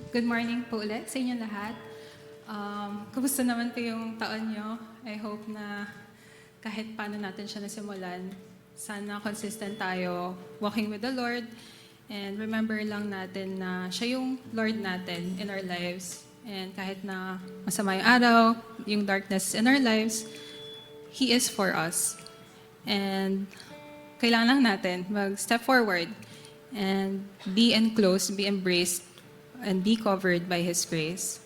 Good morning po ulit sa inyo lahat. Kumusta naman po yung taon nyo? I hope na kahit paano natin siya nasimulan, sana consistent tayo walking with the Lord. And remember lang natin na siya yung Lord natin in our lives. And kahit na masama yung araw, yung darkness in our lives, He is for us. And kailangan lang natin mag-step forward and be enclosed, be embraced, and be covered by His grace.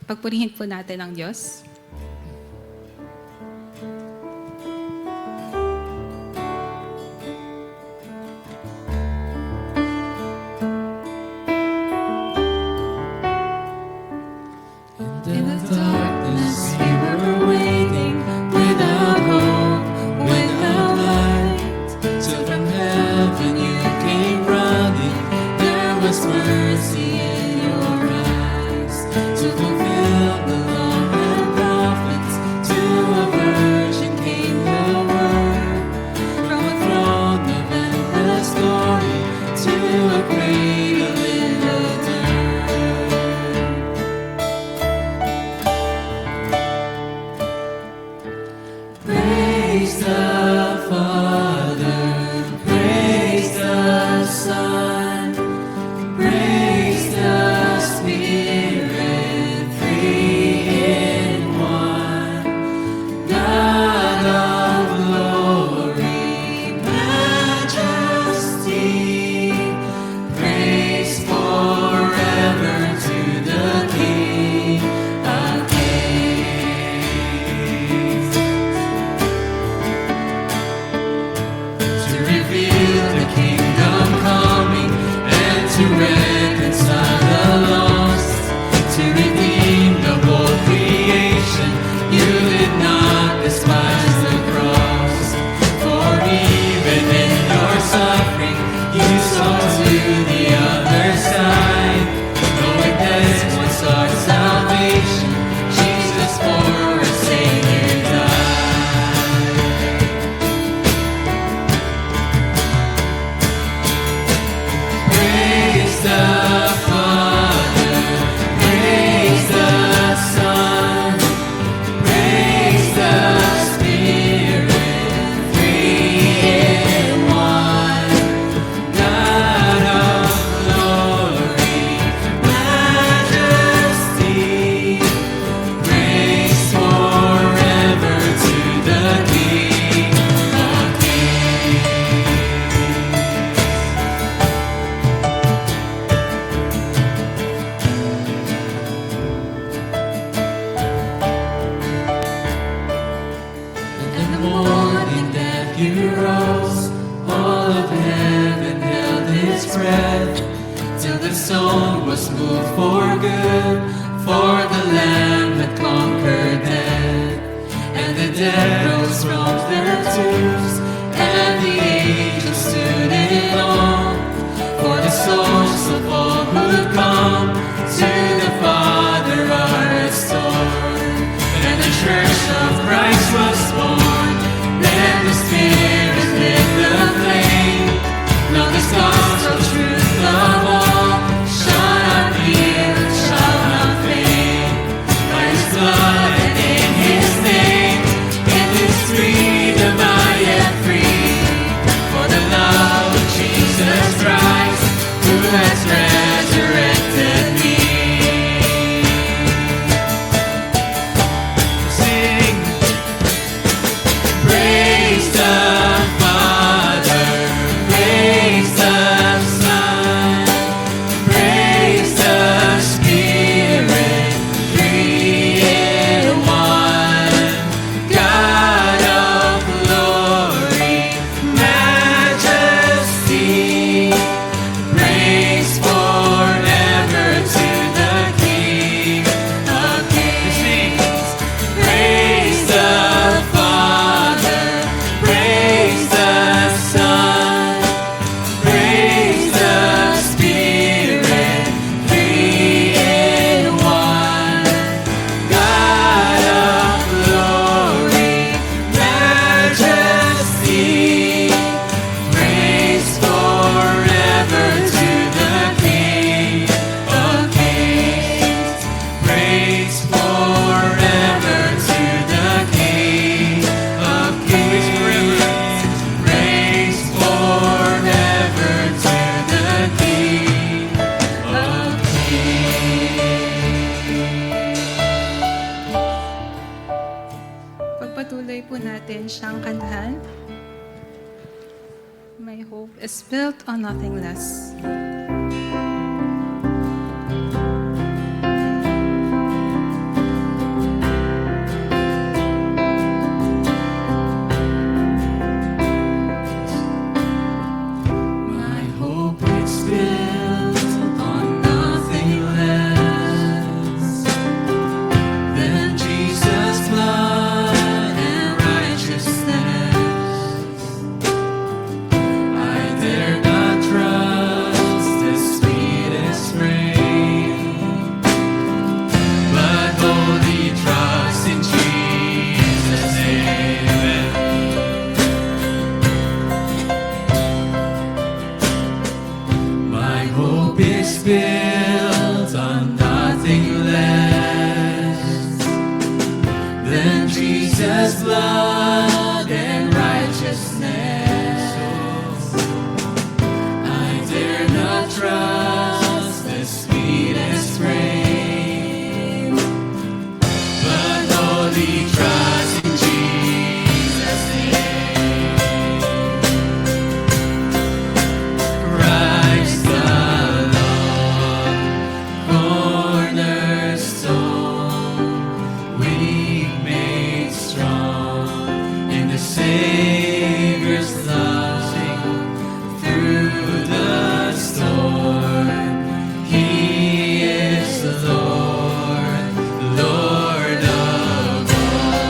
Pagpurihin po natin ang Diyos. In the darkness we were waiting, without hope, without light. Till from heaven you came running, there was mercy in your eyes. To fulfill the law and prophets, to a virgin came the word. From a throne of endless glory, to a cradle in the dirt. Praise the Father, praise the Son, praise the Spirit, three in one. God of glory, majesty, praise forever to the King of Kings. To reveal the kingdom coming and to reconcile the lost, to redeem the whole creation. You did not despise the cross, for even in your suffering you saw to the other side. Knowing death was our salvation, Jesus for our Savior died. Praise the Father, praise the Son, praise the Spirit, three in one. God of glory, majesty, praise forever to the King of Kings. In the morning that you rose, all of heaven held its breath, till the soul was moved for good, for the Lamb had conquered death. And the dead rose from their tombs, and the angels stood in awe, for the souls of all who come to the Father are restored. And the church of Christ was born, then the Spirit lit the flame. Now this gospel truth of all shall not heal and shall not fade. By His blood and in His name, in this freedom I am free. For the love of Jesus Christ, who has resurrected me. Sing, try po natin siyang kantahan. My hope is built on nothing less. My hope is built on nothing less than Jesus' blood and righteousness. I dare not trust the sweetest frame, but wholly trust in Jesus' name. My hope is built on nothing less than Jesus' blood and righteousness. I dare not trust the sweetest frame, but wholly trust in Jesus' name. Christ the Lord, cornerstone, weak made strong in the Savior's love. Through the storm, He is the Lord, Lord of all.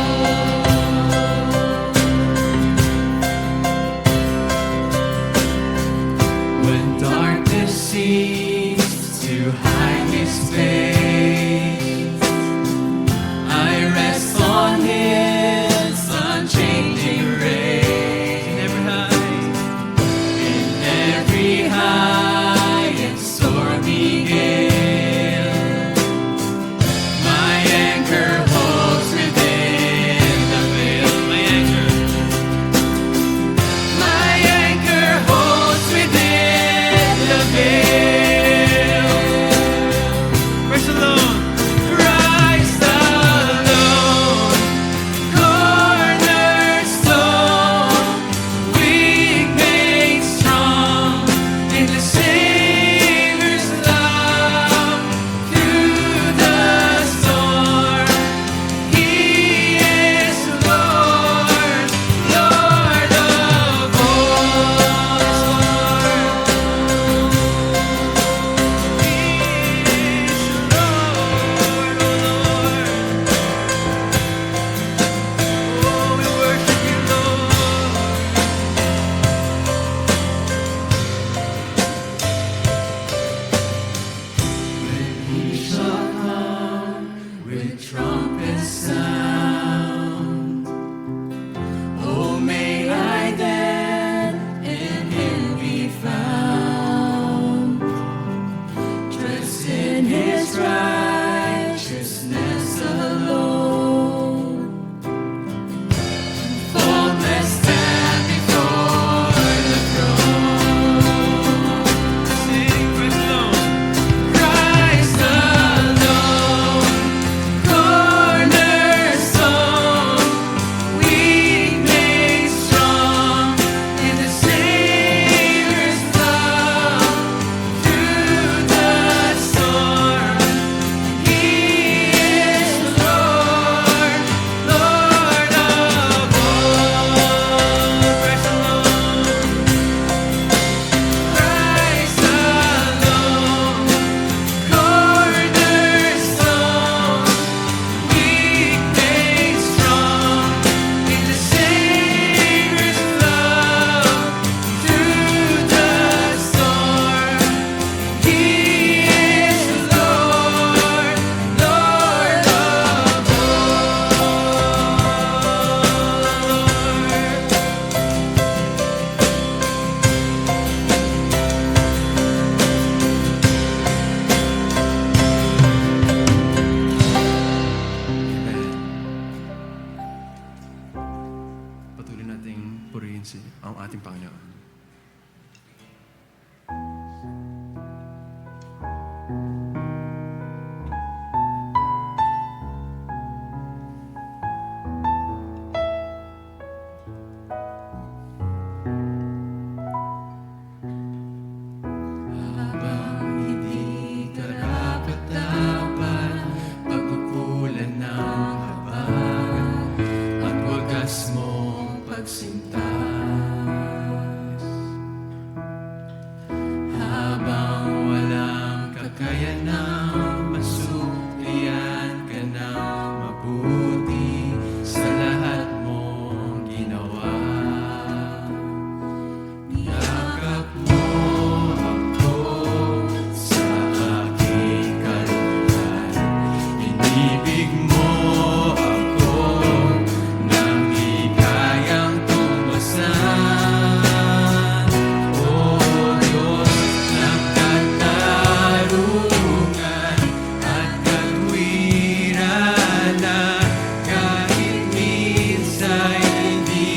When darkness seems to hide His face, I rest on His unchanging rays. In every high and stormy gale, my anchor holds within the veil. My anchor holds within the veil. Praise the Lord. Christ alone, cornerstone, weak made strong in the Savior's love. Through the storm, He is Lord, Lord of all. He is Lord, oh Lord. Oh, we worship You, Lord. When He shall come with trumpet sound, oh, may I then in Him be found, dressed in His righteousness alone, faultless stand before the throne. Sing, praise the Lord. Christ alone, cornerstone, weak made strong in the Savior's love. Through the storm, He is Lord, Lord of all. Praise the Lord. Christ alone, cornerstone, weak made strong in the Savior's love. Through the storm, He is Lord, Lord of Patuloy nating purihin ang ating Panginoon. masuklian ka ng mabuti sa lahat mong ginawa. Niyakap mo ako sa aking kaluluhan. Inibig mo ako nang di kayang tumasan. O Diyos ng katarungan at katwiran na kahit minsa'y hindi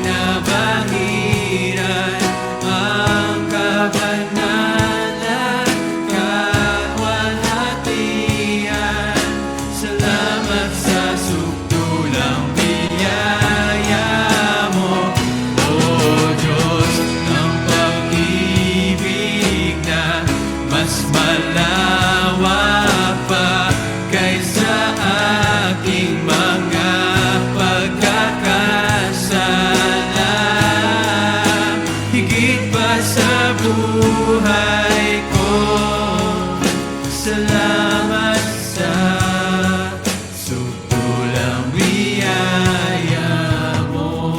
nabangiran ang kabanalan, kaluwalhatian. Salamat sa sukdulang biyaya mo, O Diyos ng pag-ibig na mas malawak pa kaysa aking mga pagkakasala. Higit pa sa buhay ko, salamat sa sukdulang biyaya mo.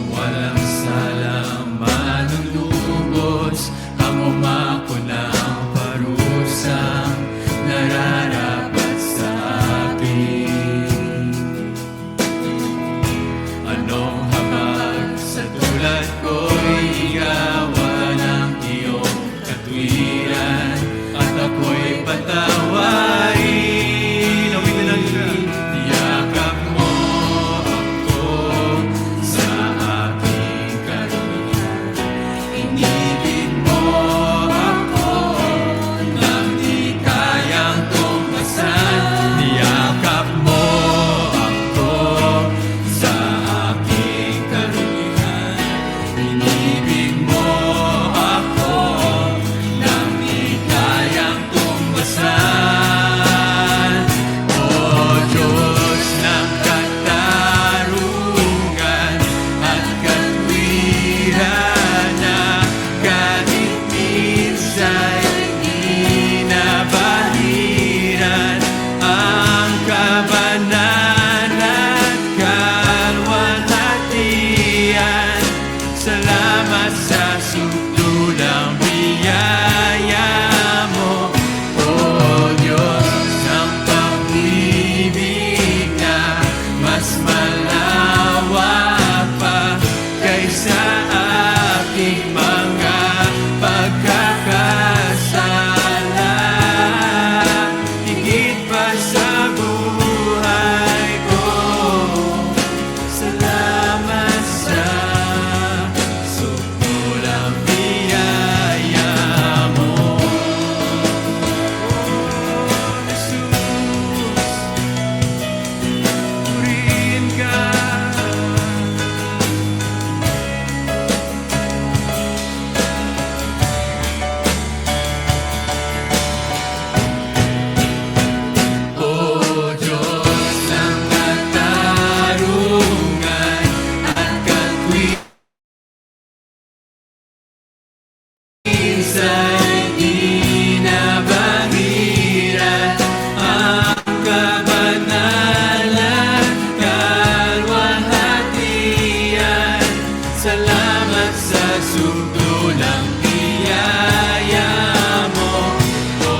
Walang salang manunubos ang umako ng parusang nararapat sa akin. Anong habag sa tulad ko'y igawan ng iyong katwiran at ako'y patawarin. Awitin lang siya. Yakap mo ako sa aking karumihan. Inibig mo ako nang di kayang tumasan. Niyakap mo ako sa aking karumihan. Inibig mo ako nang di kayang tumasan. O Diyos ng katarungan at katwiran na kahit minsa'y di nabahiran ang kabanalan, kaluwalhatian. Salamat sa sukdulang biyaya mo, O Diyos ng pag-ibig na mas malawak pa kaysa aking mga pagkakasala. Higit pa sa buhay ko, salamat sa sukdulang biyaya mo. Jesus, purihin ka. O Diyos ng katarungan at katwiran, minsa'y di nabangiran ang kabanalan, kaluwalhatian. Salamat sa sukdulang biyaya mo, O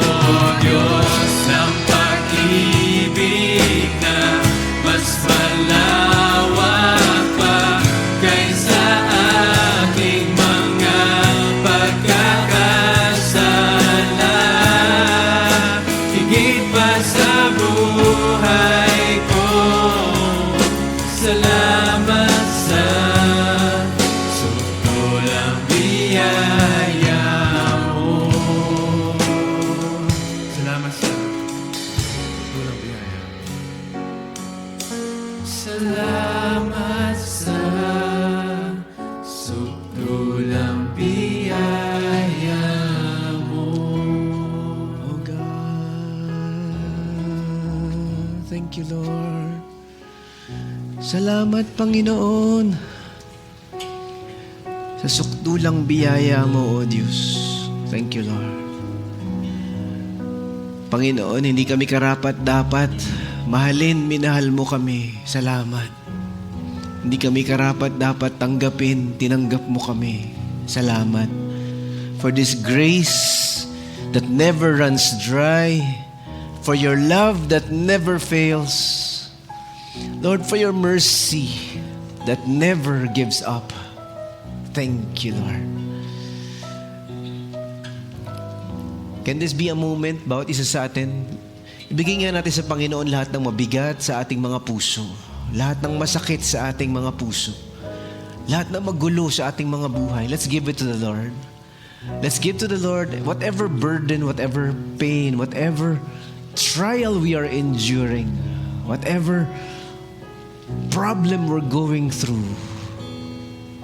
Diyos ng pag-ibig na mas malawak pa kaysa aking mga pagkakasala. Higit pa sa buhay ko, salamat sa sukdulang biyaya mo. Salamat sa sukdulang biyaya. Salamat sa sukdulang biyaya mo. Oh God. Thank you, Lord. Salamat, Panginoon, sa sukdulang biyaya mo, O Diyos. Thank you, Lord. Panginoon, hindi kami karapat-dapat. Mahalin, minahal mo kami. Salamat. Hindi kami karapat-dapat tanggapin. Tinanggap mo kami. Salamat. For this grace that never runs dry. For your love that never fails. Lord, for your mercy that never gives up. Thank you, Lord. Can this be a moment, bawat isa sa atin, ibigay nga natin sa Panginoon lahat ng mabigat sa ating mga puso, lahat ng masakit sa ating mga puso, lahat ng magulo sa ating mga buhay. Let's give it to the Lord. Let's give to the Lord whatever burden, whatever pain, whatever trial we are enduring, whatever problem we're going through.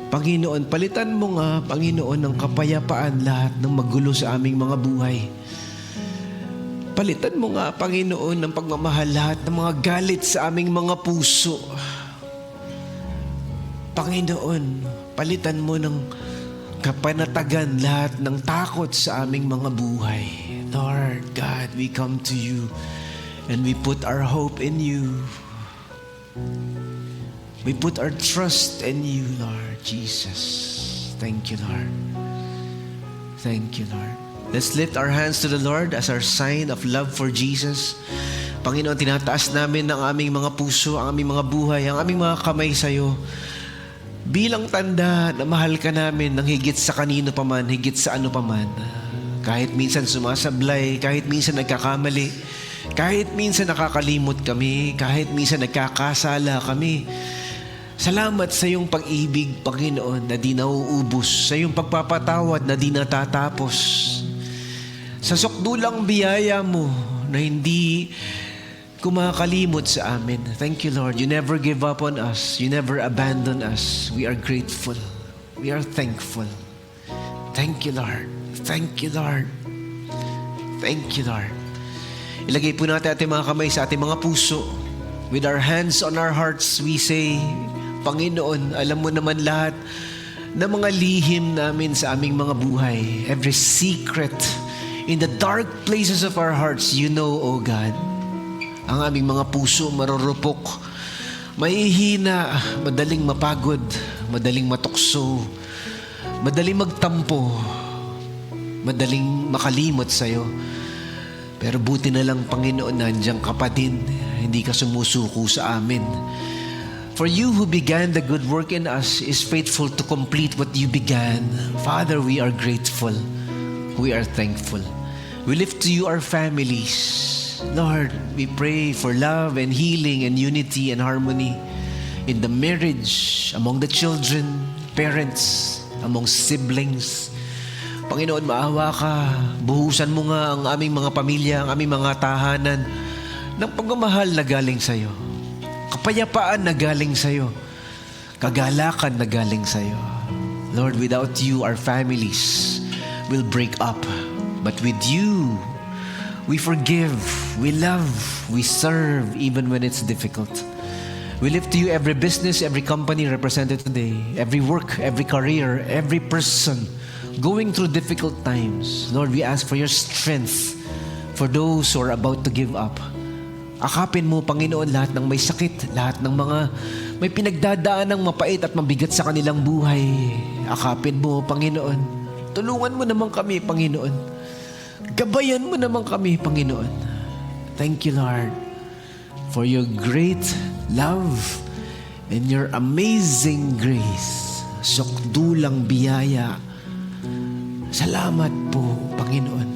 Panginoon, palitan mo nga, Panginoon, ng kapayapaan lahat ng magulo sa aming mga buhay. Palitan mo nga, Panginoon, ng pagmamahal lahat ng mga galit sa aming mga puso. Panginoon, palitan mo ng kapanatagan lahat ng takot sa aming mga buhay. Lord God, we come to you and we put our hope in you. We put our trust in you, Lord Jesus. Thank you, Lord. Thank you, Lord. Let's lift our hands to the Lord as our sign of love for Jesus. Panginoon, tinataas namin ang aming mga puso, ang aming mga buhay, ang aming mga kamay sa iyo. Bilang tanda na mahal ka namin ng higit sa kanino pa man, higit sa ano pa man. Kahit minsan sumasablay, kahit minsan nagkakamali, kahit minsan nakakalimot kami, kahit minsan nagkakasala kami. Salamat sa iyong pag-ibig, Panginoon, na di nauubos, sa iyong pagpapatawad na di natatapos. Sa sukdulang biyaya mo na hindi kumakalimot sa amin. Thank you, Lord. You never give up on us. You never abandon us. We are grateful. We are thankful. Thank you, Lord. Thank you, Lord. Thank you, Lord. Ilagay po natin ating mga kamay sa ating mga puso. With our hands on our hearts, we say, Panginoon, alam mo naman lahat ng mga lihim namin sa aming mga buhay. Every secret in the dark places of our hearts, you know, O God. Ang aming mga puso marurupok, mahihina, madaling mapagod, madaling matukso, madaling magtampo, madaling makalimot sa'yo. Pero buti na lang, Panginoon, nandiyan ka pa din. Hindi ka sumusuko sa amin. For you who began the good work in us is faithful to complete what you began. Father, we are grateful. We are thankful. We lift to you our families. Lord, we pray for love and healing and unity and harmony in the marriage, among the children, parents, among siblings. Panginoon, maawa ka. Buhusan mo nga ang aming mga pamilya, ang aming mga tahanan ng pagmamahal na galing sa iyo. Kapayapaan na galing sa iyo. Kagalakan na galing sa iyo. Lord, without you, our families will break up. But with you, we forgive, we love, we serve even when it's difficult. We lift to you every business, every company represented today, every work, every career, every person going through difficult times. Lord, we ask for your strength for those who are about to give up. Akapin mo, Panginoon, lahat ng may sakit, lahat ng mga may pinagdadaan ng mapait at mabigat sa kanilang buhay. Akapin mo, Panginoon. Tulungan mo naman kami, Panginoon. Gabayan mo naman kami, Panginoon. Thank you, Lord, for your great love and your amazing grace. Sukdulang biyaya. Salamat po, Panginoon.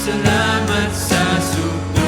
Salamat sa sukdulang